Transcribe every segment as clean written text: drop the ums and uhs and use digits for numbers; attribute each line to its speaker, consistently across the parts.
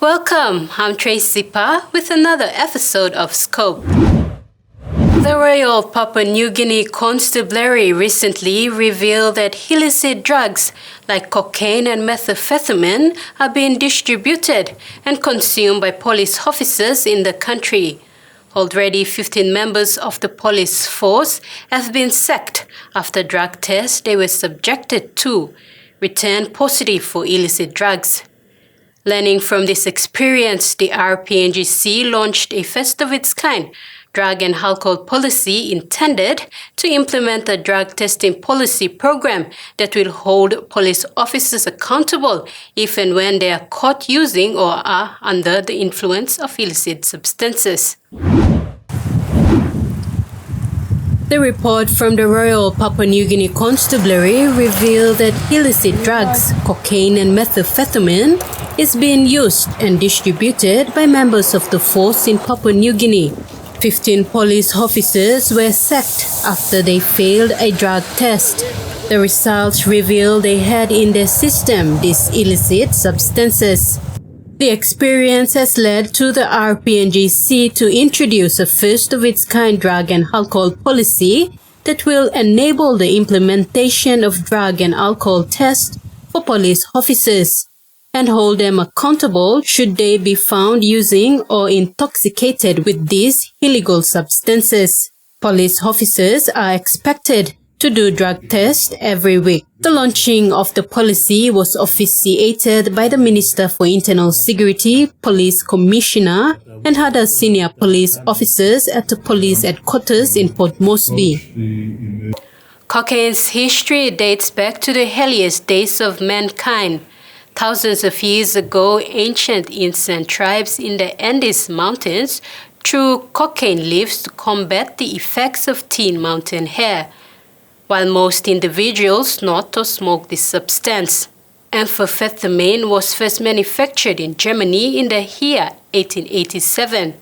Speaker 1: Welcome, I'm Tracy Pa with another episode of Scope. The Royal Papua New Guinea Constabulary recently revealed that illicit drugs like cocaine and methamphetamine are being distributed and consumed by police officers in the country. Already 15 members of the police force have been sacked after drug tests they were subjected to returned positive for illicit drugs. Learning from this experience, the RPNGC launched a first-of-its-kind drug and alcohol policy intended to implement a drug testing policy program that will hold police officers accountable if and when they are caught using or are under the influence of illicit substances. The report from the Royal Papua New Guinea Constabulary revealed that illicit drugs, cocaine and methamphetamine, is being used and distributed by members of the force in Papua New Guinea. 15 police officers were sacked after they failed a drug test. The results revealed they had in their system these illicit substances. The experience has led to the RPNGC to introduce a first-of-its-kind drug and alcohol policy that will enable the implementation of drug and alcohol tests for police officers and hold them accountable should they be found using or intoxicated with these illegal substances. Police officers are expected to do drug tests every week. The launching of the policy was officiated by the Minister for Internal Security, Police Commissioner, and other senior police officers at the police headquarters in Port Moresby. Cocaine's history dates back to the earliest days of mankind. Thousands of years ago, ancient Incan tribes in the Andes Mountains threw cocaine leaves to combat the effects of thin mountain air, while most individuals snort or smoke this substance. Amphetamine was first manufactured in Germany in the year 1887.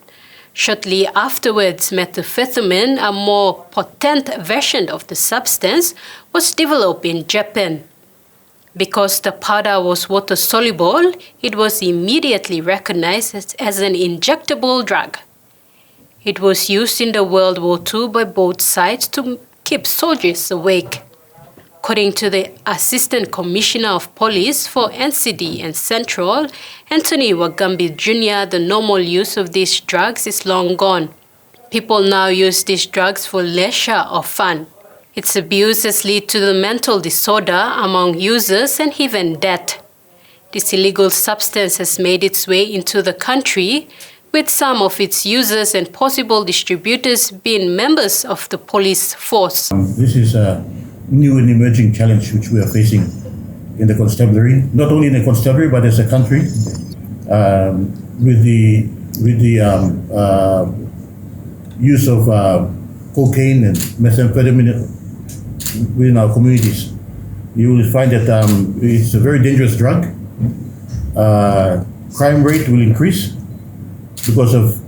Speaker 1: Shortly afterwards, methamphetamine, a more potent version of the substance, was developed in Japan. Because the powder was water-soluble, it was immediately recognized as an injectable drug. It was used in the World War II by both sides to keep soldiers awake. According to the Assistant Commissioner of Police for NCD and Central, Anthony Wagambi Jr., the normal use of these drugs is long gone. People now use these drugs for leisure or fun. Its abuse has led to the mental disorder among users and even death. This illegal substance has made its way into the country, with some of its users and possible distributors being members of the police force.
Speaker 2: This is a new and emerging challenge which we are facing in the constabulary, not only in the constabulary but as a country, with the use of cocaine and methamphetamine within our communities. You will find that it's a very dangerous drug. Crime rate will increase because of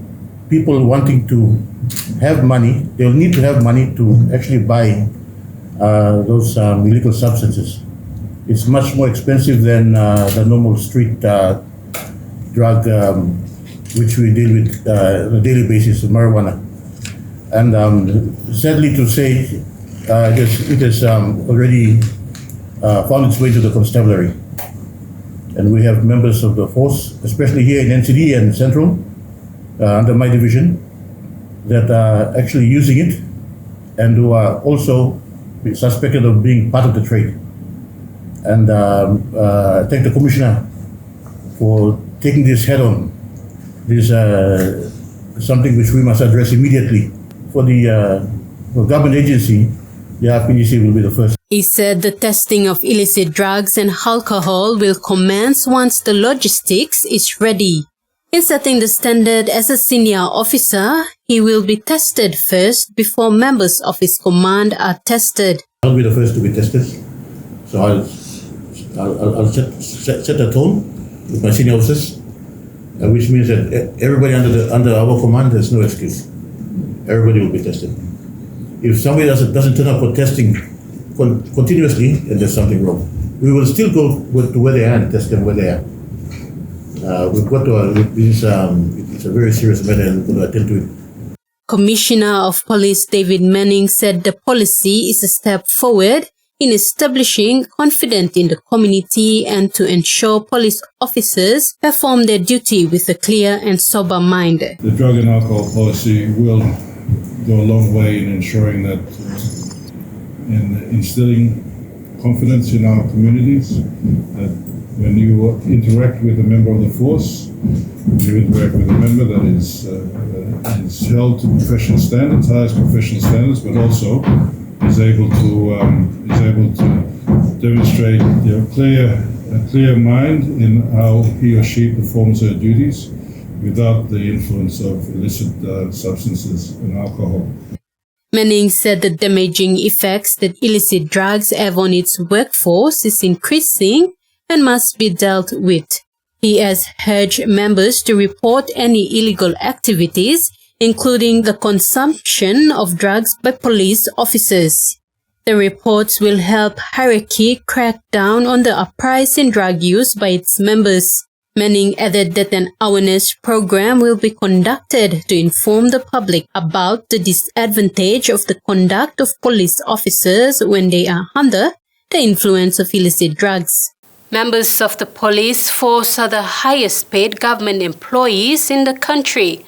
Speaker 2: people wanting to have money. They'll need to have money to actually buy those illegal substances. It's much more expensive than the normal street drug which we deal with on a daily basis, marijuana. And sadly to say, it has already found its way to the constabulary. And we have members of the force, especially here in NCD and Central, under my division, that are actually using it and who are also suspected of being part of the trade. And I thank the Commissioner for taking this head on. This is something which we must address immediately. For the government agency, the RPNGC will be the first.
Speaker 1: He said the testing of illicit drugs and alcohol will commence once the logistics is ready. In setting the standard as a senior officer, he will be tested first before members of his command are tested.
Speaker 2: I'll be the first to be tested. So I'll set the tone with my senior officers, which means that everybody under our command, there's no excuse. Everybody will be tested. If somebody doesn't turn up for testing continuously, then there's something wrong. We will still go to where they are and test them where they are. we've got to, it's a very serious matter and we're going to attend to it.
Speaker 1: Commissioner of Police David Manning said the policy is a step forward in establishing confidence in the community and to ensure police officers perform their duty with a clear and sober mind.
Speaker 3: The drug and alcohol policy will go a long way in ensuring that, in instilling confidence in our communities, that when you interact with a member of the force, you interact with a member that is held to professional standards, highest professional standards, but also is able to demonstrate a clear mind in how he or she performs their duties without the influence of illicit substances and alcohol.
Speaker 1: Manning said the damaging effects that illicit drugs have on its workforce is increasing and must be dealt with. He has urged members to report any illegal activities, including the consumption of drugs by police officers. The reports will help Hierarchy crack down on the uprising drug use by its members. Manning added that an awareness program will be conducted to inform the public about the disadvantage of the conduct of police officers when they are under the influence of illicit drugs. Members of the police force are the highest paid government employees in the country,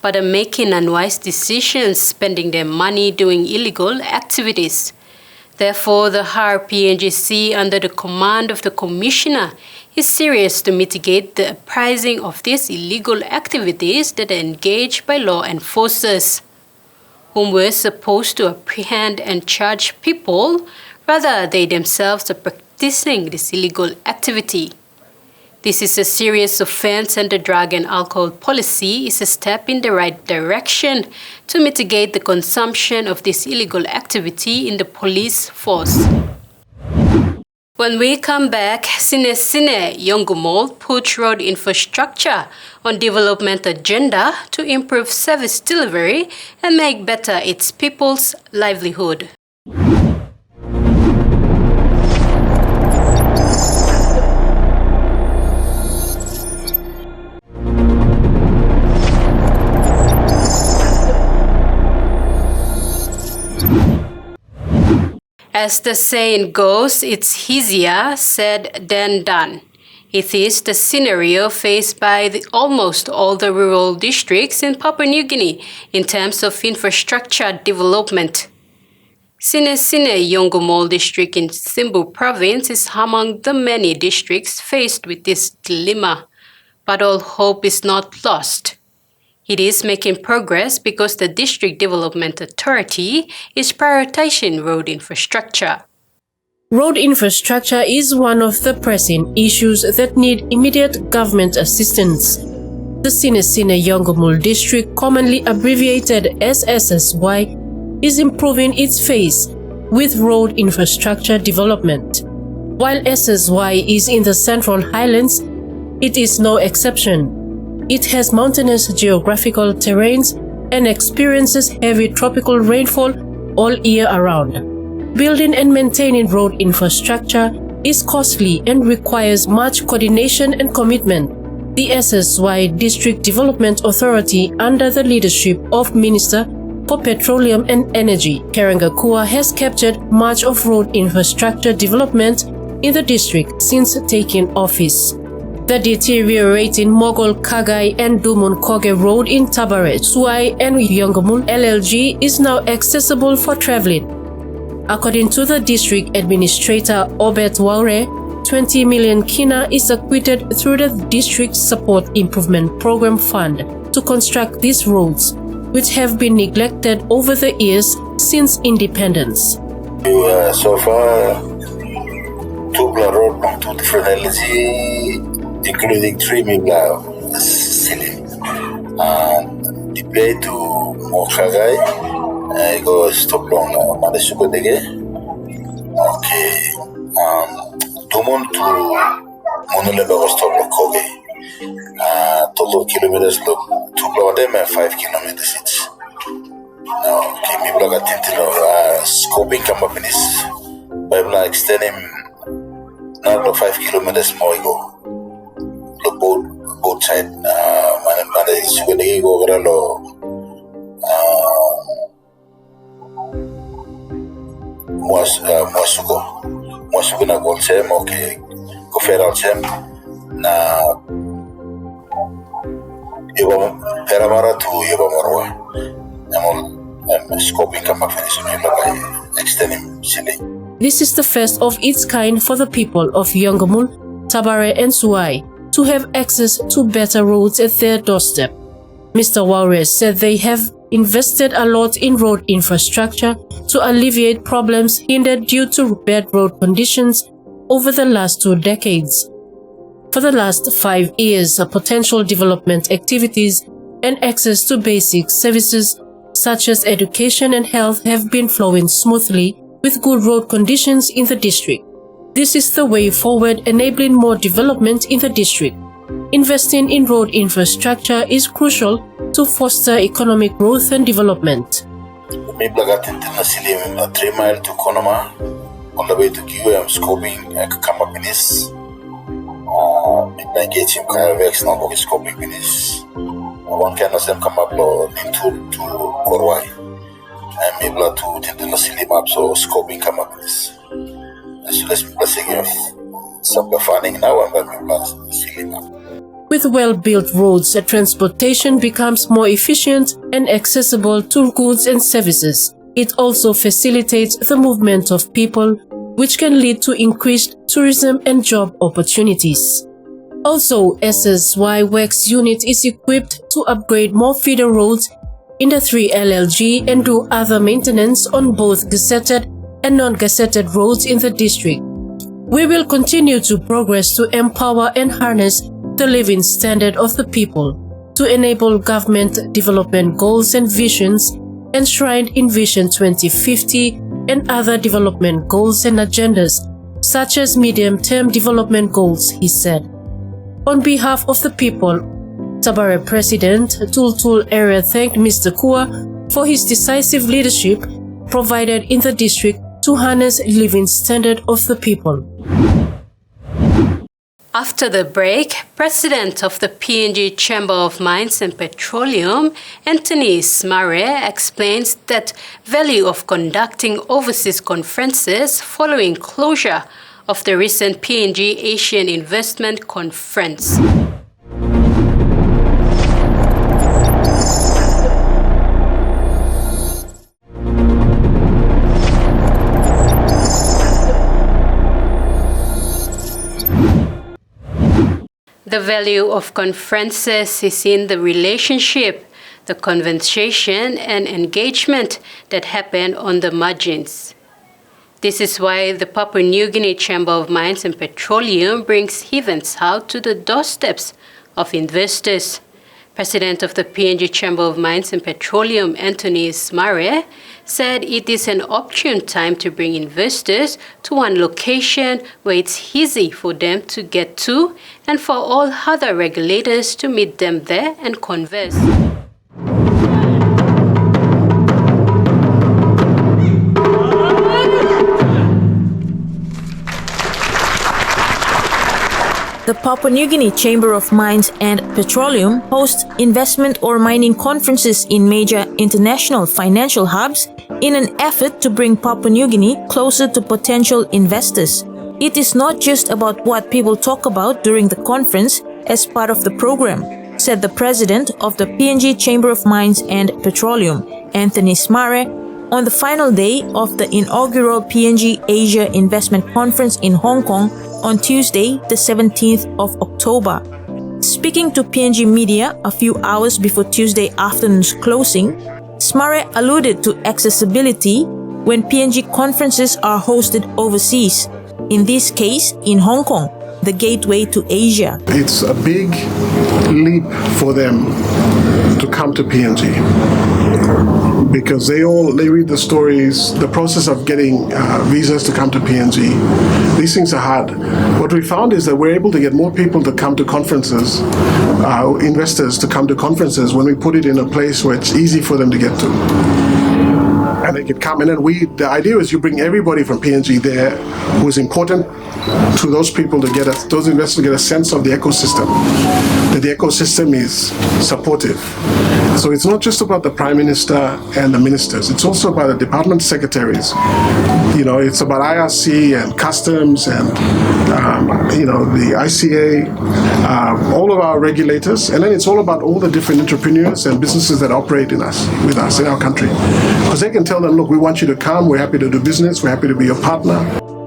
Speaker 1: but are making unwise decisions spending their money doing illegal activities. Therefore, the RPNGC, under the command of the Commissioner, is serious to mitigate the uprising of these illegal activities that are engaged by law enforcers, whom were supposed to apprehend and charge people, rather they themselves are practicing this illegal activity. This is a serious offense and the drug and alcohol policy is a step in the right direction to mitigate the consumption of this illegal activity in the police force. When we come back, Sinesine Yongumol puts road infrastructure on development agenda to improve service delivery and make better its people's livelihood. As the saying goes, it's easier said than done. It is the scenario faced by almost all the rural districts in Papua New Guinea in terms of infrastructure development. Sinesine Yongumol district in Simbu province is among the many districts faced with this dilemma, but all hope is not lost. It is making progress because the District Development Authority is prioritizing road infrastructure.
Speaker 4: Road infrastructure is one of the pressing issues that need immediate government assistance. The Sinesine Yongumul district, commonly abbreviated as SSY, is improving its phase with road infrastructure development. While SSY is in the Central Highlands, it is no exception. It has mountainous geographical terrains and experiences heavy tropical rainfall all year around. Building and maintaining road infrastructure is costly and requires much coordination and commitment. The SSY District Development Authority, under the leadership of Minister for Petroleum and Energy, Karangakua, has captured much of road infrastructure development in the district since taking office. The deteriorating Mogol Kagai and Dumun Koge Road in Tabaret, Suai and Yongumul LLG is now accessible for traveling. According to the district administrator Obet Waure, 20 million kina is acquitted through the district support improvement program fund to construct these roads, which have been neglected over the years since independence.
Speaker 5: So far, Tubla Road from two different LG, including 3 Mibla ceiling. The play to Mokagai, go stop long Madasukadege. Okay. Dumon to Monoleba stop long Koge. Total kilometers look 2 them and 5 kilometers each. Now, Mibla Tintino, scoping come up in this Bible extending not 5 kilometers more ago. Both side mana suka dege go lo muasuko na gol sem okay ko federal sem na yoba peramara tu yoba marwa amol scoping kama finish me by extending sili.
Speaker 4: This is the first of its kind for the people of Yongomul, Tabare and Suai to have access to better roads at their doorstep. Mr. Waures said they have invested a lot in road infrastructure to alleviate problems hindered due to bad road conditions over the last 2 decades. For the last 5 years, potential development activities and access to basic services such as education and health have been flowing smoothly with good road conditions in the district. This is the way forward, enabling more development in the district. Investing in road infrastructure is crucial to foster economic growth and development.
Speaker 5: We got internationally 3 mile to Konoma, on the way to QM scoping come up in this. I get him kind of X now scoping in this. One can of them come up into to Korwai. And maybe to internationally map so scoping come up in this. So let's give some funding now and then we silly map.
Speaker 4: With well-built roads, transportation becomes more efficient and accessible to goods and services. It also facilitates the movement of people, which can lead to increased tourism and job opportunities. Also, SSY Works Unit is equipped to upgrade more feeder roads in the 3 LLG and do other maintenance on both gazetted and non-gazetted roads in the district. We will continue to progress to empower and harness the living standard of the people to enable government development goals and visions enshrined in Vision 2050 and other development goals and agendas, such as medium-term development goals, he said. On behalf of the people, Tabare President Tultul Area thanked Mr. Kua for his decisive leadership provided in the district to harness living standard of the people.
Speaker 1: After the break, President of the PNG Chamber of Mines and Petroleum, Anthony Smare, explains that value of conducting overseas conferences following closure of the recent PNG Asian Investment Conference. The value of conferences is in the relationship, the conversation and engagement that happen on the margins. This is why the Papua New Guinea Chamber of Mines and Petroleum brings events out to the doorsteps of investors. President of the PNG Chamber of Mines and Petroleum, Anthony Smare, said it is an opportune time to bring investors to one location where it's easy for them to get to and for all other regulators to meet them there and converse.
Speaker 6: The Papua New Guinea Chamber of Mines and Petroleum hosts investment or mining conferences in major international financial hubs in an effort to bring Papua New Guinea closer to potential investors. It is not just about what people talk about during the conference as part of the program, said the president of the PNG Chamber of Mines and Petroleum, Anthony Smare, on the final day of the inaugural PNG Asia Investment Conference in Hong Kong on Tuesday, the 17th of October. Speaking to PNG media a few hours before Tuesday afternoon's closing, Smare alluded to accessibility when PNG conferences are hosted overseas, in this case in Hong Kong, the gateway to Asia.
Speaker 7: It's a big leap for them to come to PNG because they read the stories, the process of getting visas to come to PNG. These things are hard. What we found is that we're able to get more people to come to conferences, investors to come to conferences when we put it in a place where it's easy for them to get to. and they could come. And then the idea is you bring everybody from PNG there who is important to those people to those investors to get a sense of the ecosystem, that the ecosystem is supportive. So it's not just about the Prime Minister and the ministers, it's also about the department secretaries. It's about IRC and customs and, the ICA, all of our regulators, and then it's all about all the different entrepreneurs and businesses that operate with us in our country. Because they can tell them, look, we want you to come, we're happy to do business, we're happy to be your partner.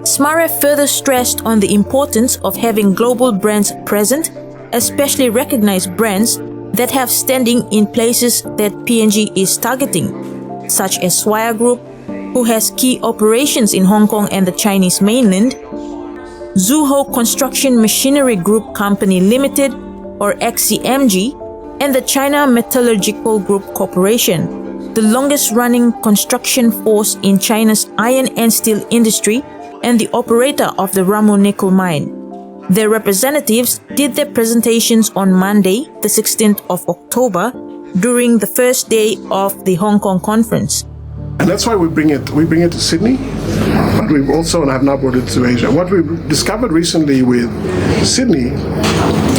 Speaker 6: Smare further stressed on the importance of having global brands present, especially recognized brands that have standing in places that PNG is targeting, such as Swire Group, who has key operations in Hong Kong and the Chinese mainland, Zuho Construction Machinery Group Company Limited, or XCMG, and the China Metallurgical Group Corporation, the longest-running construction force in China's iron and steel industry and the operator of the Ramu nickel mine. Their representatives did their presentations on Monday, the 16th of October, during the first day of the Hong Kong conference.
Speaker 7: And that's why we bring it to Sydney, but we've also have now brought it to Asia. What we discovered recently with Sydney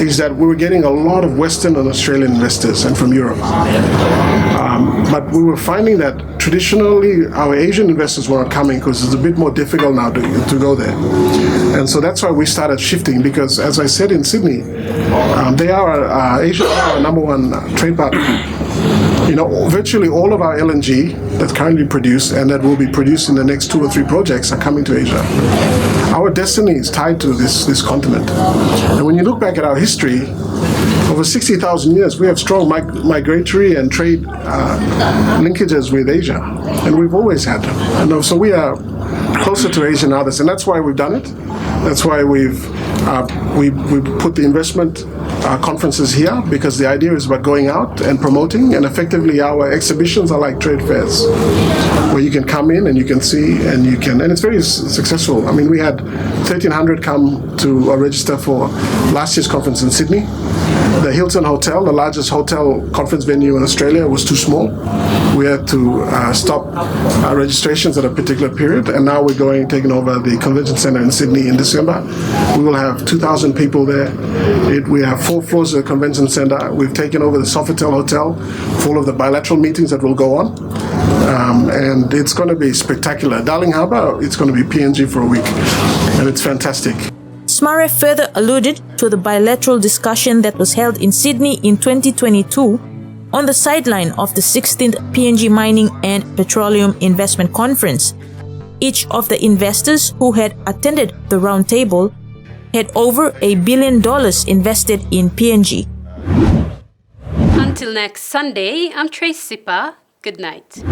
Speaker 7: is that we were getting a lot of Western and Australian investors and from Europe. But we were finding that traditionally our Asian investors weren't coming because it's a bit more difficult now to go there. And so that's why we started shifting, because as I said in Sydney, Asia are our number one trade partner. Virtually all of our LNG that's currently produced and that will be produced in the next 2 or 3 projects are coming to Asia. Our destiny is tied to this continent. And when you look back at our history, over 60,000 years, we have strong migratory and trade linkages with Asia, and we've always had them. And so we are closer to Asia than others, and that's why we've done it. That's why we've put the investment conferences here, because the idea is about going out and promoting, and effectively our exhibitions are like trade fairs where you can come in and you can see and it's very successful. I mean, we had 1,300 come to register for last year's conference in Sydney. The Hilton Hotel, the largest hotel conference venue in Australia, was too small. We had to stop registrations at a particular period, and now we're taking over the convention center in Sydney in December. We will have 2,000 people there. We have 4 floors of the convention center. We've taken over the Sofitel Hotel for all of the bilateral meetings that will go on. And it's going to be spectacular. Darling Harbour, it's going to be PNG for a week, and it's fantastic.
Speaker 6: Smare further alluded to the bilateral discussion that was held in Sydney in 2022 on the sideline of the 16th PNG Mining and Petroleum Investment Conference. Each of the investors who had attended the roundtable had over $1 billion invested in PNG.
Speaker 1: Until next Sunday, I'm Trace Sipa. Good night.